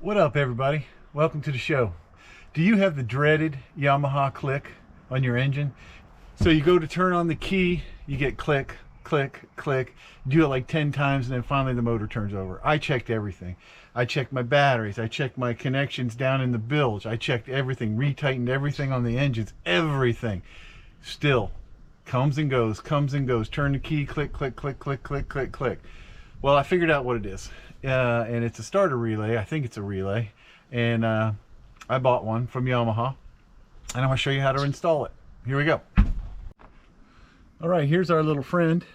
What up, everybody? Welcome to the show. Do you have the dreaded Yamaha click on your engine? So you go to turn on the key, you get click, click, click. You do it like 10 times and then finally the motor turns over. I checked everything. I checked my batteries. I checked my connections down in the bilge. I checked everything, retightened everything on the engines, everything. Still comes and goes, comes and goes. Turn the key, click, click, click, click, click, click, click. Well, I figured out what it is. And it's a starter relay. I think it's a relay. And I bought one from Yamaha. And I'm going to show you how to install it. Here we go. All right, here's our little friend.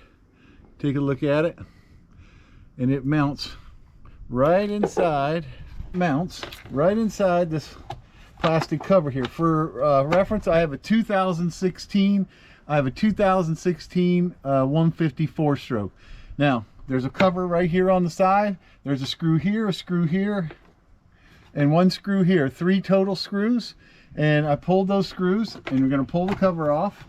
Take a look at it. And it mounts right inside. This plastic cover here. For reference, I have a 2016 154 stroke. Now, there's a cover right here on the side. There's a screw here, and one screw here. 3 total screws. And I pulled those screws, and we're going to pull the cover off.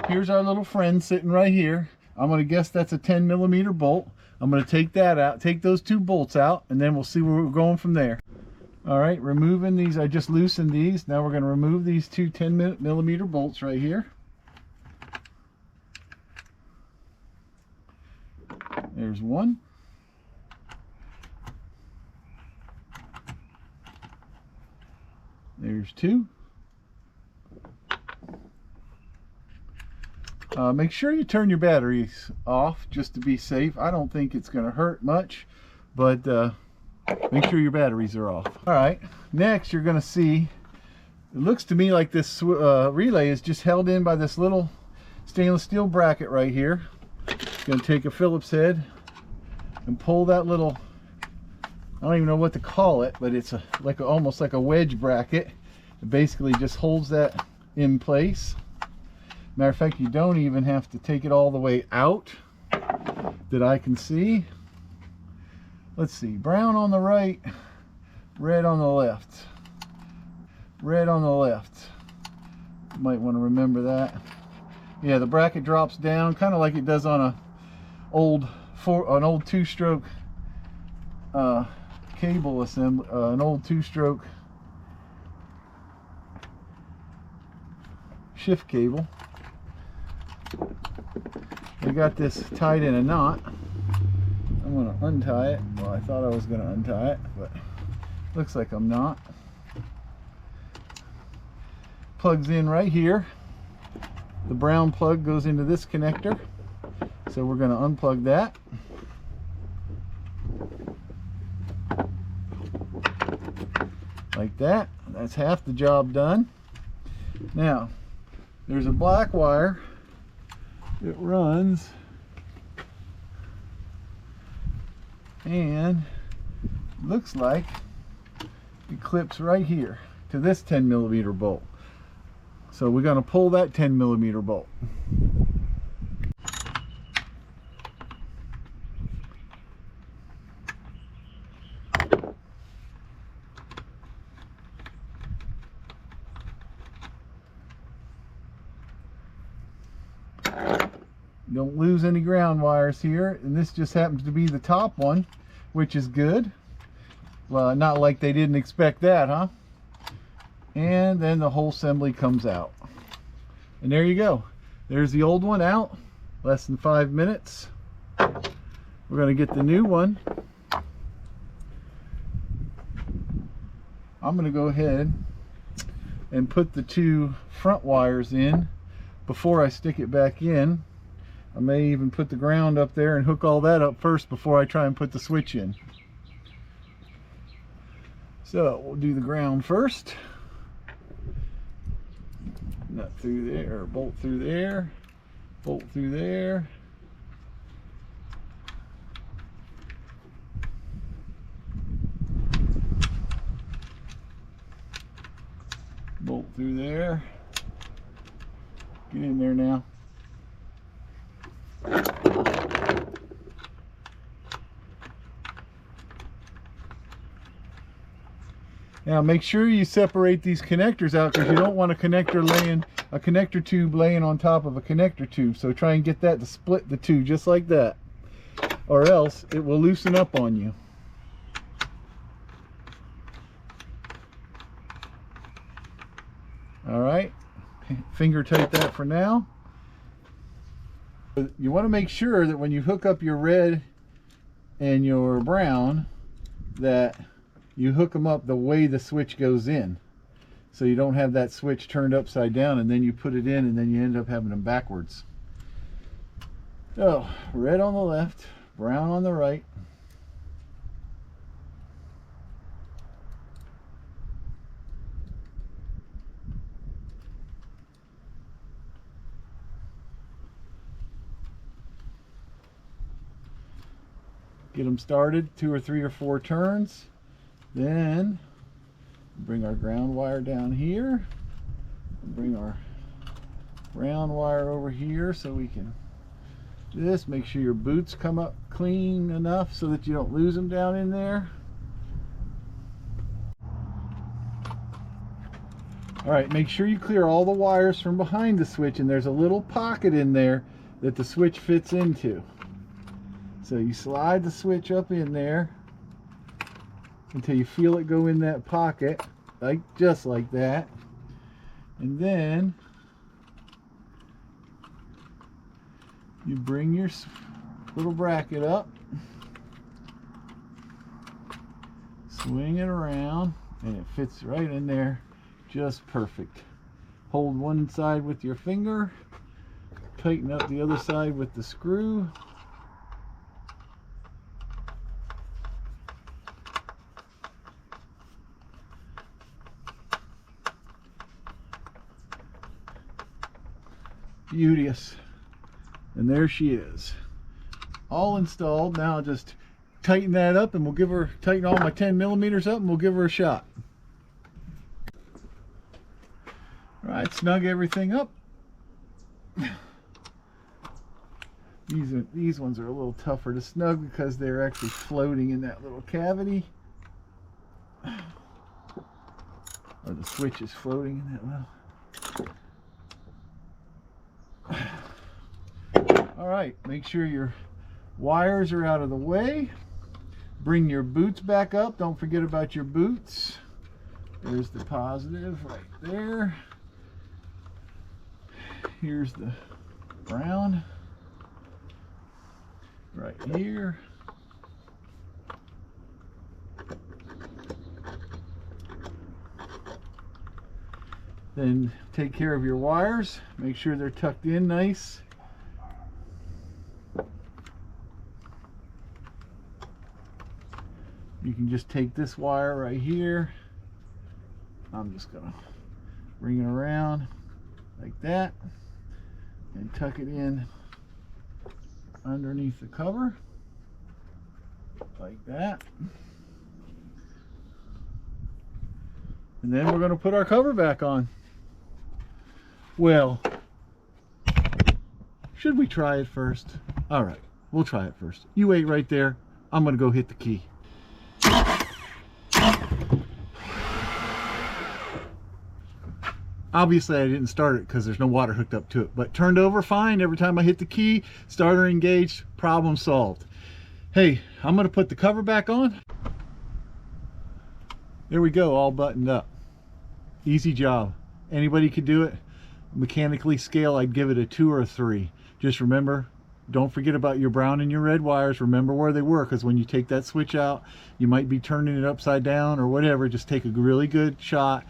Here's our little friend sitting right here. I'm going to guess that's a 10mm bolt. I'm going to take that out, take those 2 bolts out, and then we'll see where we're going from there. All right, removing these. I just loosened these. Now we're going to remove these 2 10mm bolts right here. There's one. There's 2. Make sure you turn your batteries off just to be safe. I don't think it's going to hurt much, but make sure your batteries are off. All right, next you're going to see, it looks to me like this relay is just held in by this little stainless steel bracket right here. Going to take a Phillips head and pull that little, I don't even know what to call it, but it's almost like a wedge bracket. It basically just holds that in place. Matter of fact, you don't even have to take it all the way out that I can see. Let's see, brown on the right, red on the left. Red on the left. You might want to remember that. Yeah, the bracket drops down kind of like it does on an old 2-stroke cable assembly, an old 2-stroke shift cable. We got this tied in a knot. I'm going to untie it. Well, I thought I was going to untie it, but looks like I'm not. Plugs in right here. The brown plug goes into this connector, so we're going to unplug that. Like that. That's half the job done. Now, there's a black wire that runs, and looks like it clips right here to this 10mm bolt. So we're going to pull that 10mm bolt. Don't lose any ground wires here, and this just happens to be the top one, which is good. Well, not like they didn't expect that, huh? And then the whole assembly comes out, and there you go. There's the old one out, less than 5 minutes. We're going to get the new one. I'm going to go ahead and put the 2 front wires in before I stick it back in. I may even put the ground up there and hook all that up first before I try and put the switch in. So we'll do the ground first. Nut through there, or bolt through there, bolt through there. Bolt through there. Get in there now. Now make sure you separate these connectors out, because you don't want a connector tube laying on top of a connector tube. So try and get that to split the two just like that, or else it will loosen up on you. All right, finger tight that for now. You want to make sure that when you hook up your red and your brown, that you hook them up the way the switch goes in, so you don't have that switch turned upside down and then you put it in and then you end up having them backwards. So red on the left, brown on the right. Get them started 2 or 3 or 4 turns. Then bring our ground wire down here. Bring our brown wire over here so we can do this. Make sure your boots come up clean enough so that you don't lose them down in there. All right, make sure you clear all the wires from behind the switch, and there's a little pocket in there that the switch fits into. So you slide the switch up in there until you feel it go in that pocket, like just like that. And then you bring your little bracket up, swing it around, and it fits right in there just perfect. Hold one side with your finger, tighten up the other side with the screw. Beauteous. And there she is, all installed. Now just tighten that up and we'll give her, tighten all my 10 millimeters up and we'll give her a shot. All right, snug everything up. These ones are a little tougher to snug because they're actually floating in that little cavity. Or the switch is floating in that little. All right, make sure your wires are out of the way. Bring your boots back up. Don't forget about your boots. There's the positive right there. Here's the brown right here. Then take care of your wires. Make sure they're tucked in nice. You can just take this wire right here. I'm just gonna bring it around like that and tuck it in underneath the cover like that. And then we're going to put our cover back on. Well, should we try it first? All right, we'll try it first. You wait right there. I'm going to go hit the key. Obviously I didn't start it because there's no water hooked up to it, but turned over fine every time I hit the key. Starter engaged, problem solved. Hey, I'm going to put the cover back on. There we go, all buttoned up. Easy job. Anybody could do it. Mechanically scale, I'd give it a 2 or a 3. Just remember, don't forget about your brown and your red wires. Remember where they were, because when you take that switch out, you might be turning it upside down or whatever. Just take a really good shot.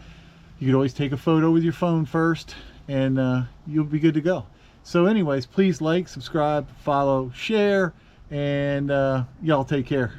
You could always take a photo with your phone first, and you'll be good to go. So anyways, please like, subscribe, follow, share, and y'all take care.